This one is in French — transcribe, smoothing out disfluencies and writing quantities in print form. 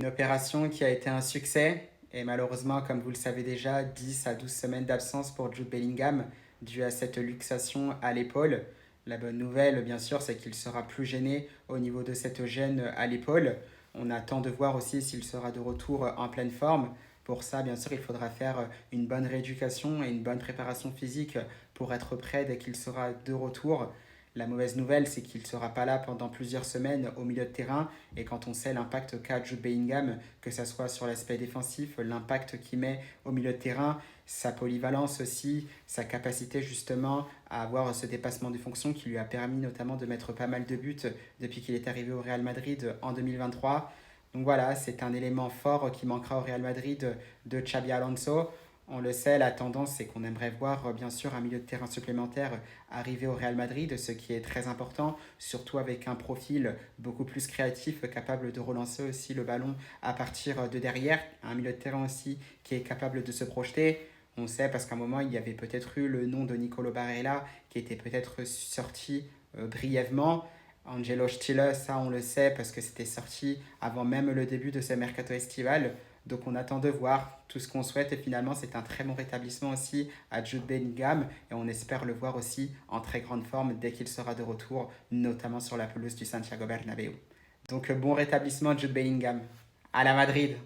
Une opération qui a été un succès et malheureusement, comme vous le savez déjà, 10 à 12 semaines d'absence pour Jude Bellingham due à cette luxation à l'épaule. La bonne nouvelle, bien sûr, c'est qu'il sera plus gêné au niveau de cette gêne à l'épaule. On attend de voir aussi s'il sera de retour en pleine forme. Pour ça, bien sûr, il faudra faire une bonne rééducation et une bonne préparation physique pour être prêt dès qu'il sera de retour. La mauvaise nouvelle, c'est qu'il ne sera pas là pendant plusieurs semaines au milieu de terrain. Et quand on sait l'impact qu'a Jude Bellingham, que ce soit sur l'aspect défensif, l'impact qu'il met au milieu de terrain, sa polyvalence aussi, sa capacité justement à avoir ce dépassement des fonctions qui lui a permis notamment de mettre pas mal de buts depuis qu'il est arrivé au Real Madrid en 2023. Donc voilà, c'est un élément fort qui manquera au Real Madrid de Xabi Alonso. On le sait, la tendance, c'est qu'on aimerait voir bien sûr un milieu de terrain supplémentaire arriver au Real Madrid, ce qui est très important, surtout avec un profil beaucoup plus créatif, capable de relancer aussi le ballon à partir de derrière, un milieu de terrain aussi qui est capable de se projeter. On sait parce qu'à un moment, il y avait peut-être eu le nom de Nicolo Barella qui était peut-être sorti brièvement. Angelo Stille, ça on le sait parce que c'était sorti avant même le début de ce mercato estival. Donc on attend de voir tout ce qu'on souhaite et finalement c'est un très bon rétablissement aussi à Jude Bellingham et on espère le voir aussi en très grande forme dès qu'il sera de retour, notamment sur la pelouse du Santiago Bernabéu. Donc bon rétablissement Jude Bellingham. À la Madrid.